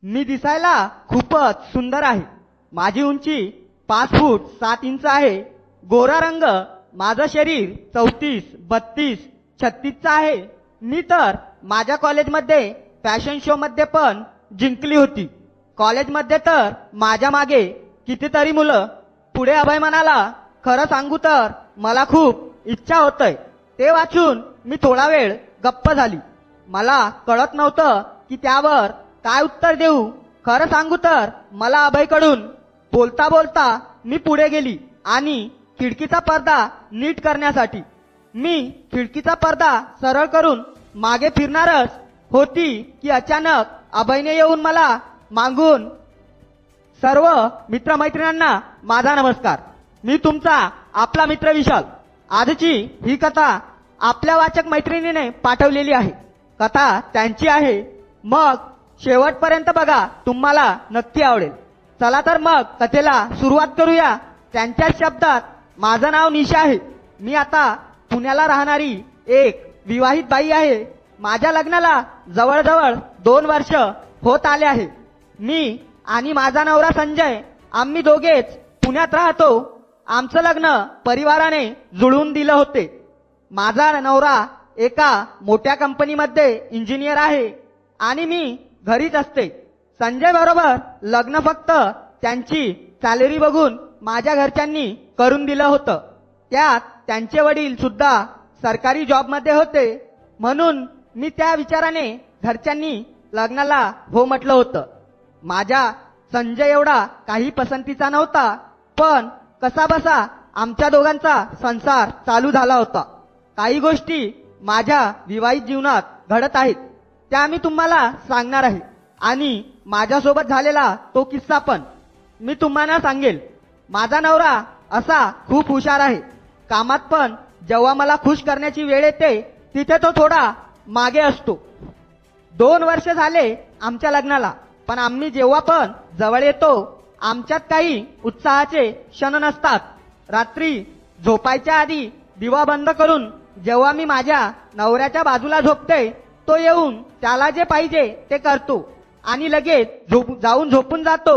मी दिसायला खूपच सुंदर आहे. माझी उंची 5 फूट 7 इंच आहे. गोरा रंग, माझं शरीर 34, 32, 36चं आहे. मी तर माझ्या कॉलेजमध्ये फॅशन शो मध्ये पण जिंकली होती. कॉलेजमध्ये तर माझ्या मागे कितीतरी मुलं. पुढे अभय म्हणाला, खरं सांगू तर मला खूप इच्छा होतय. ते वाचून मी थोडा वेळ गप्प झाली. मला कळत नव्हतं की त्यावर काय उत्तर देऊ. खरं सांगू तर मला अभयकडून बोलता बोलता मी पुढे गेली आणि खिडकीचा पडदा नीट करण्यासाठी मी खिडकीचा पडदा सरळ करून मागे फिरणारच होती की अचानक अभयने येऊन मला मागून, सर्व मित्रमैत्रिणींना माझा नमस्कार. मी तुमचा आपला मित्र विशाल. आजची ही कथा आपल्या वाचक मैत्रिणीने पाठवलेली आहे. कथा त्यांची आहे, मग शेवटपर्यंत बघा, तुम्हाला नक्की आवडेल. चला तर मग कथेला सुरुवात करूया. त्यांच्याच शब्दात. माझं नाव निशा आहे. मी आता पुण्याला राहणारी एक विवाहित बाई आहे. माझ्या लग्नाला जवळजवळ 2 वर्ष होत आले आहे. मी आणि माझा नवरा संजय, आम्ही दोघेच पुण्यात राहतो. आमचं लग्न परिवाराने जुळवून दिलं होते. माझा नवरा एका मोठ्या कंपनीमध्ये इंजिनियर आहे आणि मी घरीच असते. संजय बरोबर लग्न फक्त त्यांची सॅलरी बघून माझ्या घरच्यांनी करून दिलं होतं. त्यात त्यांचे वडील सुद्धा सरकारी जॉबमध्ये होते, म्हणून मी त्या विचाराने घरच्यांनी लग्नाला हो म्हटलं होतं. माझ्या संजय एवढा काही पसंतीचा नव्हता, पण कसा बसा आमच्या दोघांचा संसार चालू झाला होता. काही गोष्टी माझ्या विवाहित जीवनात घडत आहेत, त्या मी तुम्हाला सांगणार आहे. आणि माझ्यासोबत झालेला तो किस्सा पण मी तुम्हाला सांगेल. माझा नवरा असा खूप हुशार आहे. कामात पण जेव्हा मला खुश करण्याची वेळ येते तिथे तो थोडा मागे असतो. 2 वर्ष झाले आमच्या लग्नाला, पण आम्ही जेव्हा पण जवळ येतो आमच्यात काही उत्साहाचे क्षण नसतात. रात्री झोपायच्या आधी दिवा बंद करून जेव्हा मी माझ्या नवऱ्याच्या बाजूला झोपते, तो येऊन त्याला जे पाहिजे ते करतो आणि लगेच जाऊन झोपून जातो.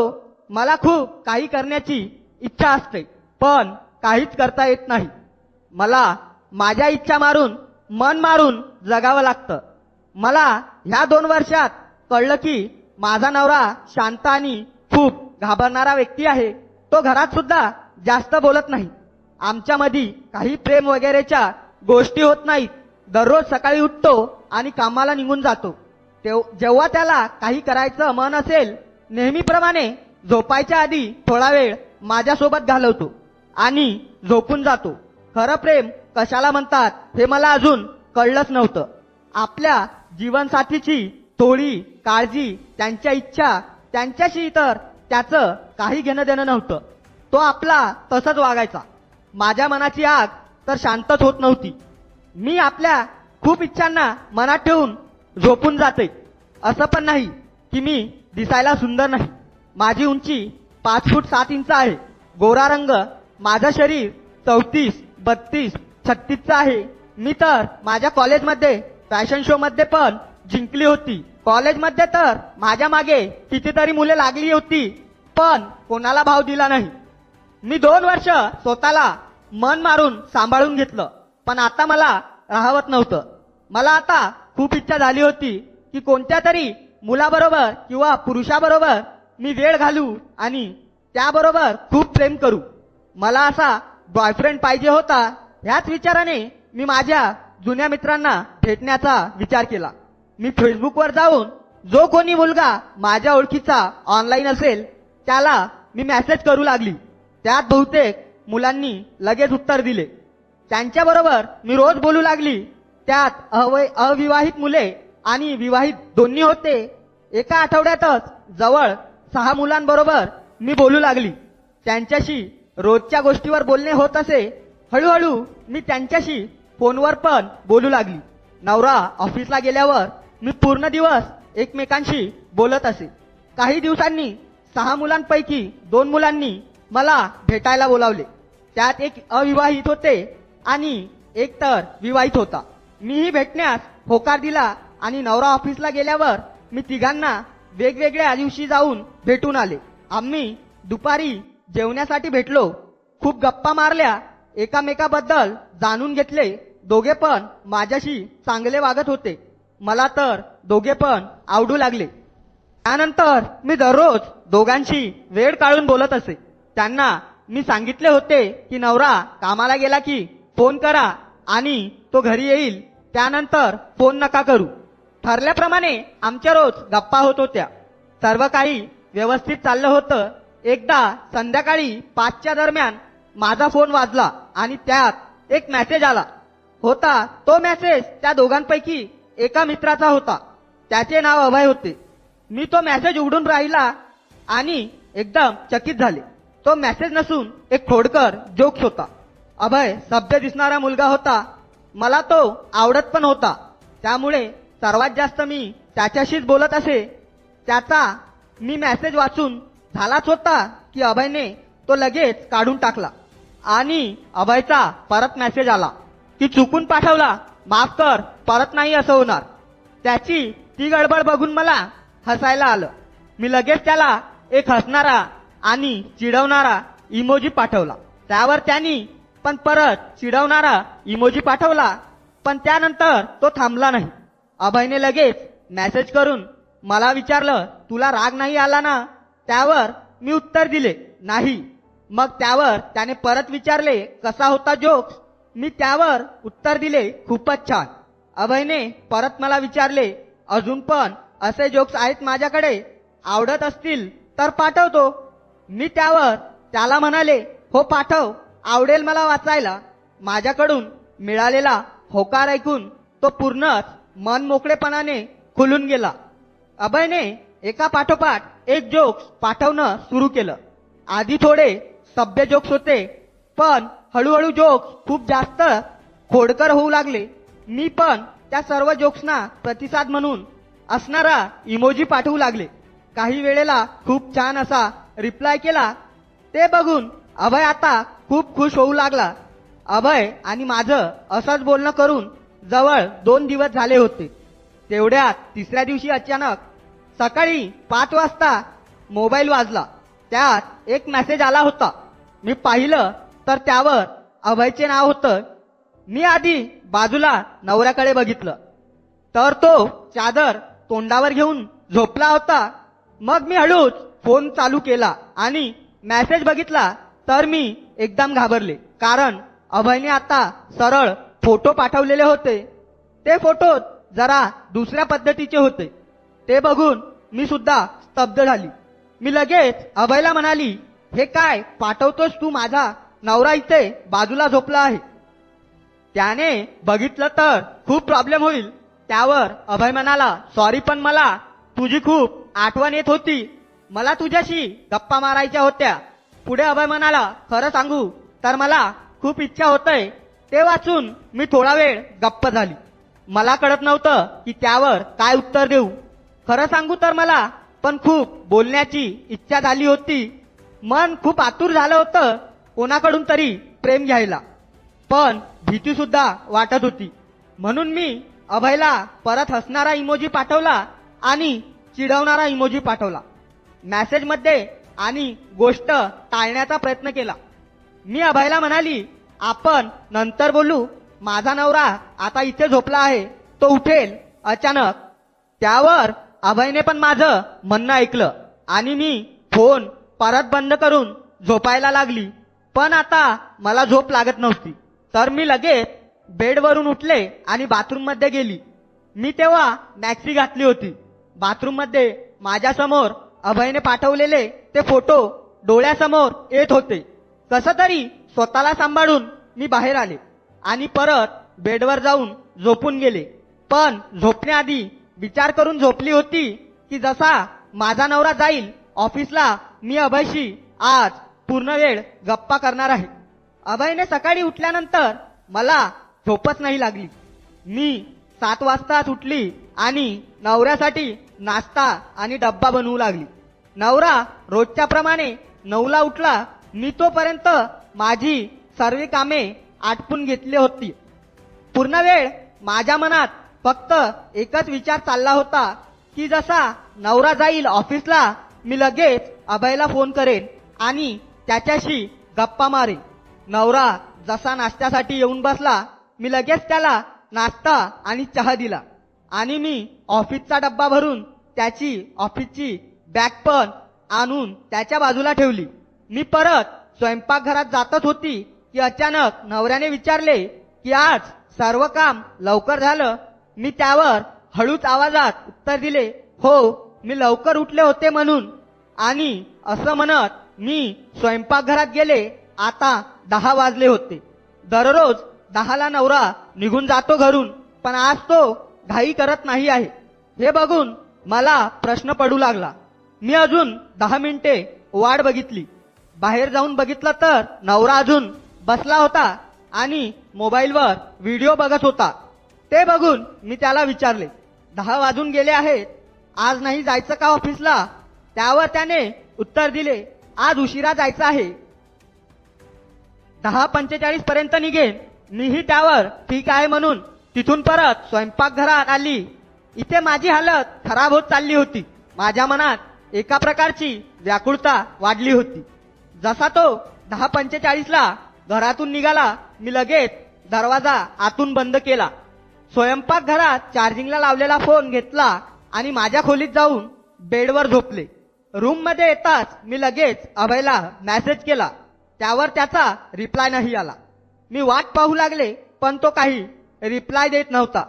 मला खूप काही करण्याची इच्छा असते, पण काहीच करता येत नाही. मला माझ्या इच्छा मारून, मन मारून जगावं लागतं. मला ह्या 2 वर्षात कळलं की माझा नवरा शांत आणि खूप घाबरणारा व्यक्ती आहे. तो घरात सुद्धा जास्त बोलत नाही. आमच्यामध्ये काही प्रेम वगैरेच्या गोष्टी होत नाहीत. दररोज सकाळी उठतो आणि कामाला निघून जातो. जेव्हा त्याला काही करायचं मन असेल, नेहमीप्रमाणे झोपायच्या आधी थोडा वेळ माझ्यासोबत घालवतो आणि झोपून जातो. खरं प्रेम कशाला म्हणतात हे मला अजून कळलंच नव्हतं. आपल्या जीवनसाथीची थोडी काळजी, त्यांच्या इच्छा, त्यांच्याशी तर त्याचं काही घेणं देणं नव्हतं. तो आपला तसंच वागायचा. माझ्या मनाची आग तर शांतच होत नव्हती. मी आपल्या खूप इच्छांना मनात ठेवून झोपून जाते. असं पण नाही की मी दिसायला सुंदर नाही. माझी उंची 5 फूट 7 इंच आहे. गोरा रंग, माझं शरीर 34, 32, 36चं आहे. मी तर माझ्या कॉलेजमध्ये फॅशन शो मध्ये पण जिंकली होती. कॉलेजमध्ये तर माझ्या मागे कितीतरी मुले लागली होती, पण कोणाला भाव दिला नाही. मी 2 वर्ष स्वतःला मन मारून सांभाळून घेतलं, पण आता मला राहवत नव्हतं. मला आता खूप इच्छा झाली होती की कोणत्या तरी मुलाबरोबर किंवा पुरुषाबरोबर मी वेळ घालू आणि त्याबरोबर खूप प्रेम करू. मला असा बॉयफ्रेंड पाहिजे होता. ह्याच विचाराने मी माझ्या जुन्या मित्रांना भेटण्याचा विचार केला. मी फेसबुकवर जाऊन जो कोणी मुलगा माझ्या ओळखीचा ऑनलाईन असेल त्याला मी मेसेज करू लागली. त्यात बहुतेक मुलांनी लगेच उत्तर दिले. त्यांच्याबरोबर मी रोज बोलू लागली. त्यात अविवाहित मुले आणि विवाहित दोन्ही होते. एका आठवड्यातच जवळ 6 मुलांबरोबर मी बोलू लागली. त्यांच्याशी रोजच्या गोष्टीवर बोलणे होत असे. हळूहळू मी त्यांच्याशी फोनवर पण बोलू लागली. नवरा ऑफिसला गेल्यावर मी पूर्ण दिवस एकमेकांशी बोलत असे. काही दिवसांनी 6 मुलांपैकी 2 मुलांनी मला भेटायला बोलावले. त्यात एक अविवाहित होते आणि एक तर विवाहित होता. मीही भेटण्यास होकार दिला आणि नवरा ऑफिसला गेल्यावर मी तिघांना वेगवेगळ्या दिवशी जाऊन भेटून आले. आम्ही दुपारी जेवण्यासाठी भेटलो. खूप गप्पा मारल्या, एकामेकाबद्दल जाणून घेतले. दोघे पण माझ्याशी चांगले वागत होते. मला तर दोघे पण आवडू लागले. त्यानंतर मी दररोज दोघांशी वेळ काढून बोलत असे. त्यांना मी सांगितले होते की नवरा कामाला गेला की फोन करा आणि तो घरी येईल, त्यानंतर फोन नका करू. ठरल्याप्रमाणे आमच्या रोज गप्पा होत होत्या. सर्व काही व्यवस्थित चाललं होतं. एकदा संध्याकाळी 5च्या दरम्यान माझा फोन वाजला आणि त्यात एक मेसेज आला होता. तो मेसेज त्या दोघांपैकी एका मित्राचा होता. त्याचे नाव अभय होते. मी तो मेसेज उघडून राहिला आणि एकदम चकित झाले. तो मेसेज नसून एक खोडकर जोक्स होता. अभय सभ्य दिसणारा मुलगा होता. मला तो आवडत पण होता. त्यामुळे सर्वात जास्त मी त्याच्याशीच बोलत असे. त्याचा मी मेसेज वाचून झालाच होता की अभयने तो लगेच काढून टाकला आणि अभयचा परत मेसेज आला की चुकून पाठवला, माफ कर, परत नाही असं होणार. त्याची ती गडबड बघून मला हसायला आलं. मी लगेच त्याला एक हसणारा आणि चिडवणारा इमोजी पाठवला. त्यावर त्यांनी पण परत चिडवणारा इमोजी पाठवला, पण त्यानंतर तो थांबला नाही. अभयने लगेच मेसेज करून मला विचारलं, तुला राग नाही आला ना? त्यावर मी उत्तर दिले, नाही. मग त्यावर त्याने परत विचारले, कसा होता जोक्स? मी त्यावर उत्तर दिले, खूपच छान. अभयने परत मला विचारले, अजून पण असे जोक्स आहेत माझ्याकडे, आवडत असतील तर पाठवतो. मी त्यावर त्याला म्हणाले, हो पाठव, आवडेल मला वाचायला. माझ्याकडून मिळालेला होकार ऐकून तो पूर्णच मन मोकळेपणाने खुलून गेला. अभयने एका पाठोपाठ एक जोक्स पाठवणं सुरू केलं. आधी थोडे सभ्य जोक्स होते, पण हळूहळू जोक्स खूप जास्त खोडकर होऊ लागले. मी पण त्या सर्व जोक्सना प्रतिसाद म्हणून असणारा इमोजी पाठवू लागले. काही वेळेला खूप छान असा रिप्लाय केला. ते बघून अभय आता खूप खुश होऊ लागला. अभय आणि माझं असंच बोलणं करून जवळ 2 दिवस झाले होते. तेवढ्यात तिसऱ्या दिवशी अचानक सकाळी 5 वाजता मोबाईल वाजला. त्यात एक मेसेज आला होता. मी पाहिलं तर त्यावर अभयचे नाव होतं. मी आधी बाजूला नवऱ्याकडे बघितलं तर तो चादर तोंडावर घेऊन झोपला होता. मग मी हळूच फोन चालू केला आणि मेसेज बघितला तर मी एकदम घाबरले, कारण अभयने आता सरळ फोटो पाठवलेले होते. ते फोटो जरा दुसऱ्या पद्धतीचे होते. ते बघून मी सुद्धा स्तब्ध झाली. मी लगेच अभयला म्हणाली, हे काय पाठवतोस तू? माझा नवरा इथे बाजूला झोपला आहे. त्याने बघितलं तर खूप प्रॉब्लेम होईल. त्यावर अभय म्हणाला, सॉरी, पण मला तुझी खूप आठवण येत होती. मला तुझ्याशी गप्पा मारायच्या होत्या. पुढे अभय म्हणाला, खरं सांगू तर मला खूप इच्छा होतय. ते वाचून मी थोडा वेळ गप्प झाली. मला कळत नव्हतं की त्यावर काय उत्तर देऊ. खरं सांगू तर मला पण खूप बोलण्याची इच्छा झाली होती. मन खूप आतुर झालं होतं कोणाकडून तरी प्रेम घ्यायला, पण भीती सुद्धा वाटत होती. म्हणून मी अभयला परत हसणारा इमोजी पाठवला आणि चिडवणारा इमोजी पाठवला. मेसेजमध्ये आणि गोष्ट टाळण्याचा प्रयत्न केला. मी अभयला म्हणाली, आपण नंतर बोलू. माझा नवरा आता इथे झोपला आहे, तो उठेल अचानक. त्यावर अभयने पण माझं म्हणणं ऐकलं आणि मी फोन परत बंद करून झोपायला लागली. पण आता मला झोप लागत नव्हती, तर मी लगेच बेडवरून उठले आणि बाथरूममध्ये गेली. मी तेव्हा मॅक्सी घातली होती. बाथरूममध्ये माझ्यासमोर अभयने पाठवलेले ते फोटो डोळ्यासमोर येत होते. कसं तरी स्वतःला सांभाळून मी बाहेर आले आणि परत बेडवर जाऊन झोपून गेले. पण झोपण्याआधी विचार करून झोपली होती की जसा माझा नवरा जाईल ऑफिसला, मी अभयशी आज पूर्ण वेळ गप्पा करणार आहे. अभयने सकाळी उठल्यानंतर मला झोपच नाही लागली. मी 7 वाजताच उठली आणि नवऱ्यासाठी नाश्ता आणि डब्बा बनवू लागली. नवरा रोजच्या प्रमाणे 9ला उठला. मी तोपर्यंत माझी सर्व कामे आटपून घेतली होती. पूर्ण वेळ माझ्या मनात फक्त एकच विचार चालला होता की जसा नवरा जाईल ऑफिसला मी लगेच अभयला फोन करेन आणि त्याच्याशी गप्पा मारेन. नवरा जसा नाश्त्यासाठी येऊन बसला मी लगेच त्याला नाश्ता आणि चहा दिला आणि मी ऑफिसचा डब्बा भरून त्याची ऑफिसची बॅग पण आणून त्याच्या बाजूला ठेवली. मी परत स्वयंपाकघरात जातच होती की अचानक नवऱ्याने विचारले की आज सर्व काम लवकर झालं. मी त्यावर हळूच आवाजात उत्तर दिले, हो मी लवकर उठले होते म्हणून. आणि असं म्हणत मी स्वयंपाकघरात गेले. आता 10 वाजले होते. दररोज 10ला नवरा निघून जातो घरून, पण आज तो घाई करत नाही आहे. हे बघून मला प्रश्न पडू लागला. मी अजून 10 मिनिटे वाट बघितली. बाहेर जाऊन बघितलं तर नवरा अजून बसला होता आणि मोबाईलवर व्हिडिओ बघत होता. ते बघून मी त्याला विचारले, 10 वाजून गेले आहेत, आज नाही जायचं का ऑफिसला? त्यावर त्याने उत्तर दिले, आज उशिरा जायचं आहे, 10:45 पर्यंत निघेन. मीही त्यावर ठीक आहे म्हणून तिथून परत स्वयंपाकघरात आली. इथे माझी हालत खराब होत चालली होती. माझ्या मनात एका प्रकारची व्याकुळता वाढली होती. जसा तो 10:45ला घरातून निघाला मी लगेच दरवाजा आतून बंद केला. स्वयंपाकघरात चार्जिंगला लावलेला फोन घेतला आणि माझ्या खोलीत जाऊन बेडवर झोपले. रूम मध्ये येताच मी लगेच अभयला मेसेज केला. त्यावर त्याचा रिप्लाय नाही आला. मी वाट पाहू लागले पण तो काही रिप्लाय देत नव्हता.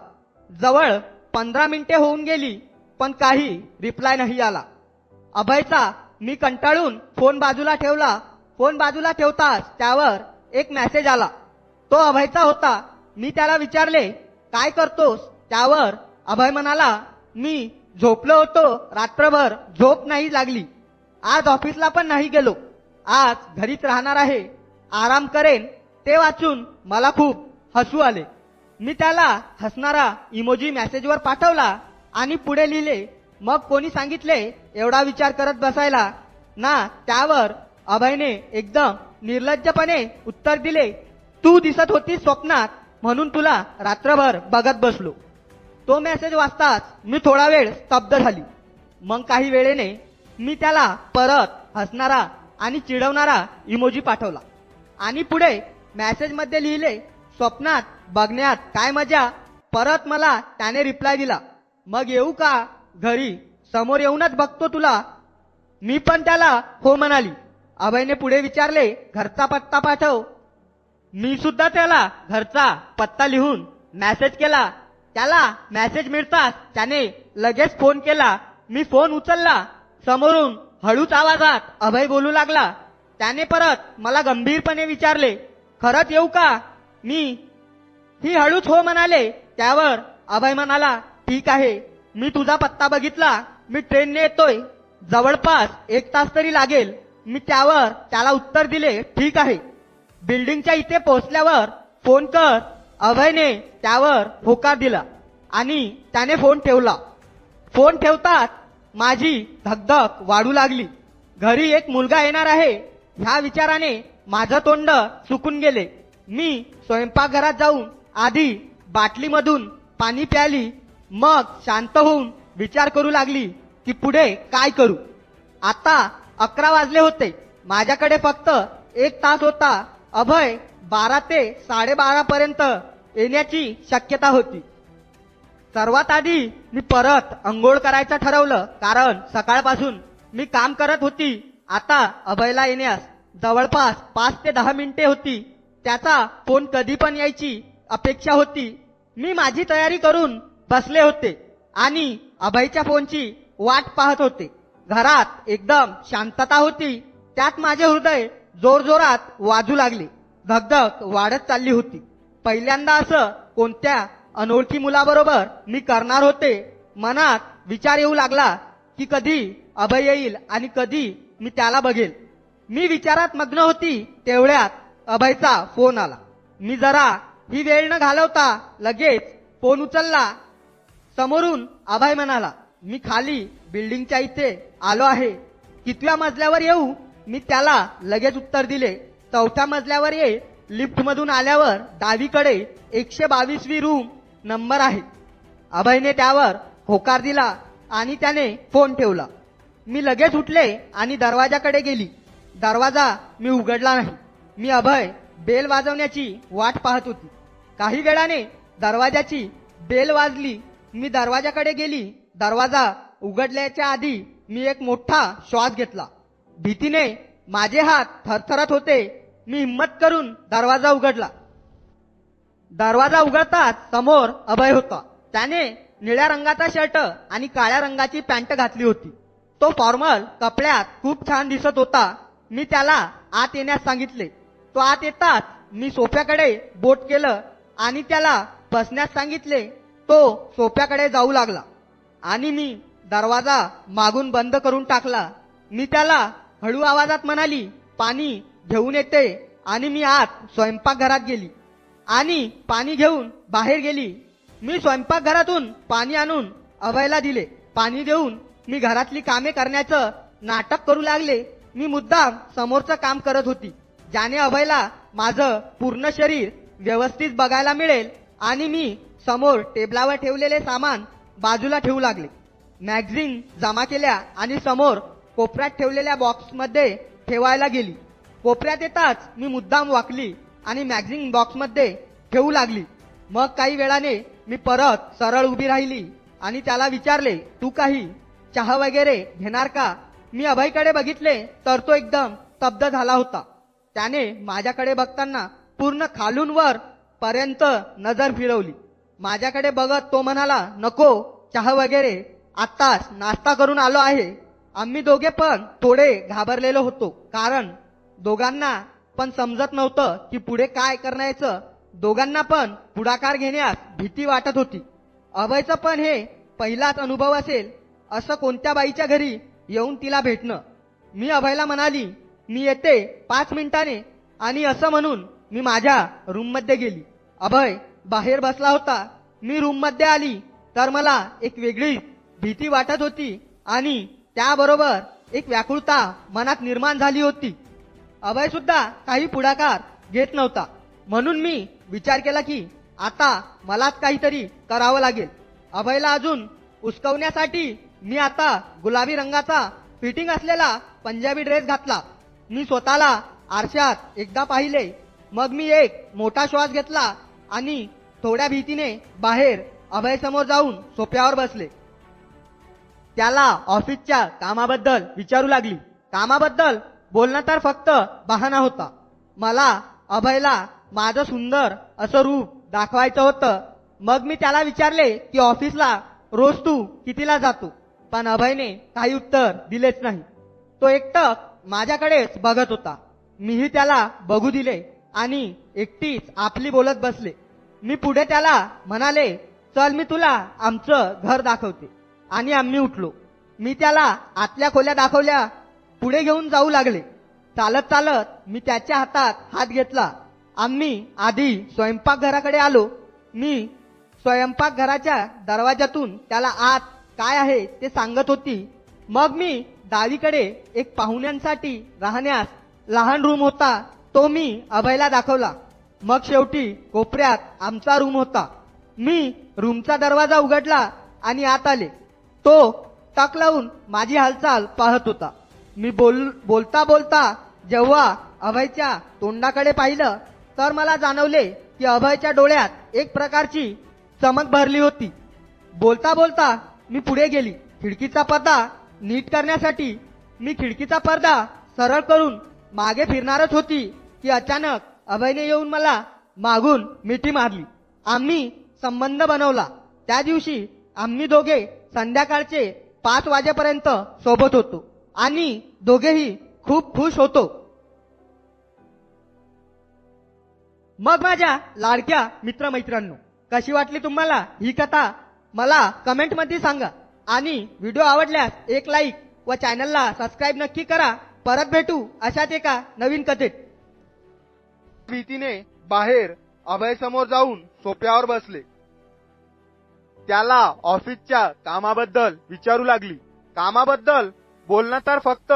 जवळ 15 मिनिटे होऊन गेली पण काही रिप्लाय नाही आला. अभयचा मी कंटाळून फोन बाजूला ठेवला. फोन बाजूला ठेवताच त्यावर एक मेसेज आला. तो अभयचा होता. मी त्याला विचारले, काय करतोस? त्यावर अभय म्हणाला, मी झोपलो होतो, रात्रभर झोप नाही लागली, आज ऑफिसला पण नाही गेलो, आज घरीच राहणार आहे, आराम करेन. ते वाचून मला खूप हसू आले. मी त्याला हसणारा इमोजी मेसेजवर पाठवला आणि पुढे लिहिले, मग कोणी सांगितले एवढा विचार करत बसायला ना? त्यावर अभयने एकदम निर्लज्जपणे उत्तर दिले, तू दिसत होती स्वप्नात म्हणून तुला रात्रभर बघत बसलो. तो मेसेज वाचताच मी थोडा वेळ स्तब्ध झाली. मग काही वेळेने मी त्याला परत हसणारा आणि चिडवणारा इमोजी पाठवला आणि पुढे मेसेज मध्ये लिहिले, स्वप्नात बघण्यात काय मजा. परत मला त्याने रिप्लाय दिला, मग येऊ का घरी? समोर येऊनच बघतो तुला. मी पण त्याला हो म्हणाली. अभयने पुढे विचारले, घरचा पत्ता पाठव. मी सुद्धा त्याला घरचा पत्ता लिहून मेसेज केला. त्याला मेसेज मिळताच त्याने लगेच फोन केला. मी फोन उचलला. समोरून हळूच आवाजात अभय बोलू लागला. त्याने परत मला गंभीरपणे विचारले, खरंच येऊ का? मी ही हळूच हो म्हणाले. त्यावर अभय म्हणाला, ठीक आहे, मी तुझा पत्ता बघितला, मी ट्रेनने येतोय, जवळपास 1 तास तरी लागेल. मी त्यावर त्याला उत्तर दिले, ठीक आहे, बिल्डिंगच्या इथे पोहोचल्यावर फोन कर. अभयने त्यावर होकार दिला आणि त्याने फोन ठेवला. फोन ठेवताच माझी धगधग वाढू लागली. घरी एक मुलगा येणार आहे ह्या विचाराने माझं तोंड सुकून गेले. मी स्वयंपाकघरात जाऊन आधी बाटलीमधून पाणी प्याली, मग शांत होऊन विचार करू लागली की पुढे काय करू. आता 11 वाजले होते. माझ्याकडे फक्त 1 तास होता. अभय 12 ते 12:30 पर्यंत येण्याची शक्यता होती. सर्वात आधी मी परत अंघोळ करायचं ठरवलं, कारण सकाळपासून मी काम करत होती. आता अभयला येण्यास जवळपास 5 ते 10 मिनिटे होती. त्याचा फोन कधी पण यायची अपेक्षा होती. मी माझी तयारी करून बसले होते आणि अभयच्या फोनची वाट पाहत होते. घरात एकदम शांतता होती. त्यात माझे हृदय जोरजोरात वाजू लागले. धगधग वाढत चालली होती. पहिल्यांदा असं कोणत्या अनोळखी मुलाबरोबर मी करणार होते. मनात विचार येऊ लागला की कधी अभय येईल आणि कधी मी त्याला बघेल. मी विचारात मग्न होती तेवढ्यात अभयचा फोन आला. मी जरा ही वेळ न घालवता लगेच फोन उचलला. समोरून अभय म्हणाला, मी खाली बिल्डिंगच्या इथे आलो आहे, कितव्या मजल्यावर येऊ? मी त्याला लगेच उत्तर दिले, 4थ्या मजल्यावर ये. लिफ्ट मधून आल्यावर डावीकडे 122वी रूम नंबर आहे. अभयने त्यावर होकार दिला आणि त्याने फोन ठेवला. मी लगेच उठले आणि दरवाजाकडे गेली. दरवाजा मी उघडला नाही. मी अभय बेल वाजवण्याची वाट पाहत होती. काही वेळाने दरवाजाची बेल वाजली. मी दरवाजाकडे गेली. दरवाजा उघडल्याच्या आधी मी एक मोठा श्वास घेतला. भीतीने माझे हात थरथरत होते. मी हिम्मत करून दरवाजा उघडला. दरवाजा उघडताच समोर अभय होता. त्याने निळ्या रंगाचा शर्ट आणि काळ्या रंगाची पॅन्ट घातली होती. तो फॉर्मल कपड्यात खूप छान दिसत होता. मी त्याला आत येण्यास सांगितले. तो आत येताच मी सोफ्याकडे बोट केलं आणि त्याला बसण्यास सांगितले. तो सोफ्याकडे जाऊ लागला आणि मी दरवाजा मागून बंद करून टाकला. मी त्याला हळू आवाजात म्हणाली, पाणी घेऊन येते, आणि मी आत स्वयंपाकघरात गेली आणि पाणी घेऊन बाहेर गेली. मी स्वयंपाकघरातून पाणी आणून अभयला दिले. पाणी देऊन मी घरातली कामे करण्याचं नाटक करू लागले. मी मुद्दाम समोरचं काम करत होती, ज्याने अभयला माझं पूर्ण शरीर व्यवस्थित बघायला मिळेल. आणि मी समोर टेबलावर ठेवलेले सामान बाजूला ठेवू लागले. मॅगझिन जमा केल्या आणि समोर कोपऱ्यात ठेवलेल्या बॉक्समध्ये ठेवायला गेली. कोपऱ्यात येताच मी मुद्दाम वाकली आणि मॅगझिन बॉक्समध्ये ठेवू लागली. मग काही वेळाने मी परत सरळ उभी राहिली आणि त्याला विचारले, तू काही चहा वगैरे घेणार का? मी अभयकडे बघितले तर तो एकदम स्तब्ध झाला होता. त्याने माझ्याकडे बघताना पूर्ण खालून वर पर्यंत नजर फिरवली. माझ्याकडे बघत तो म्हणाला, नको चहा वगैरे, आत्ताच नाश्ता करून आलो आहे. आम्ही दोघे पण थोडे घाबरलेलो होतो, कारण दोघांना पण समजत नव्हतं की पुढे काय करायचं. दोघांना पण पुढाकार घेण्यास भीती वाटत होती. अभयचं पण हे पहिलाच अनुभव असेल असं कोणत्या बाईच्या घरी येऊन तिला भेटणं. मी अभयला म्हणाली, मी येते 5 मिनिटाने, आणि असं म्हणून मी माझ्या रूममध्ये गेली. अभय बाहेर बसला होता. मी रूममध्ये आली तर मला एक वेगळी भीती वाटत होती आणि त्याबरोबर एक व्याकुळता मनात निर्माण झाली होती. अभय सुद्धा काही पुढाकार घेत नव्हता. म्हणून मी विचार केला की आता मलाच काहीतरी करावं लागेल. अभयला अजून उस्कवण्यासाठी मी आता गुलाबी रंगाचा फिटिंग असलेला पंजाबी ड्रेस घातला. मी स्वतःला आरशात एकदा पाहिले. मग मी एक मोठा श्वास घेतला आणि थोड्या भीतीने बाहेर अभयसमोर जाऊन सोफ्यावर बसले. त्याला ऑफिसच्या कामाबद्दल विचारू लागली. कामाबद्दल बोलणं तर फक्त बहाणा होता. मला अभयला माझं सुंदर असं रूप दाखवायचं होतं. मग मी त्याला विचारले की ऑफिसला रोज तू कितीला जातो? पण अभयने काही उत्तर दिलेच नाही. तो एकटक माझ्याकडेच बघत होता. मीही त्याला बघू दिले आणि एकटीच आपली बोलत बसले. मी पुढे त्याला म्हणाले, चल मी तुला आमचं घर दाखवते, आणि आम्ही उठलो. मी त्याला आतल्या खोल्या दाखवल्या. पुढे घेऊन जाऊ लागले. चालत चालत मी त्याच्या हातात हात घेतला. आम्ही आधी स्वयंपाकघराकडे आलो. मी स्वयंपाकघराच्या दरवाजातून त्याला आत काय आहे ते सांगत होती. मग मी डावीकडे एक पाहुण्यांसाठी राहण्यास लहान रूम होता, तो मी अभयला दाखवला. मग शेवटी कोपऱ्यात आमचा रूम होता. मी रूमचा दरवाजा उघडला आणि आत आले. तो टक लावून माझी हालचाल पाहत होता. मी बोलता बोलता जेव्हा अभयच्या तोंडाकडे पाहिलं तर मला जाणवले की अभयच्या डोळ्यात एक प्रकारची चमक भरली होती. बोलता बोलता मी पुढे गेली. खिडकीचा पडदा नीट करण्यासाठी मी खिडकीचा पडदा सरळ करून मागे फिरणारच होती की अचानक अभयने येऊन मला मागून मिठी मारली. आम्ही संबंध बनवला. त्या दिवशी आम्ही दोघे संध्याकाळचे 5 वाजेपर्यंत सोबत होतो आणि दोघेही खूप खुश होतो. मग माझ्या लाडक्या मित्रमैत्रिणींनो, कशी वाटली तुम्हाला ही कथा मला कमेंटमध्ये सांगा. आणि व्हिडिओ आवडल्यास एक लाईक व चॅनलला सबस्क्राईब नक्की करा. परत भेटू अशाच एका नवीन कथेत. भीतीने बाहेर अभय समोर जाऊन सोफ्यावर बसले. त्याला ऑफिसच्या कामाबद्दल विचारू लागली. कामाबद्दल बोलणं तर फक्त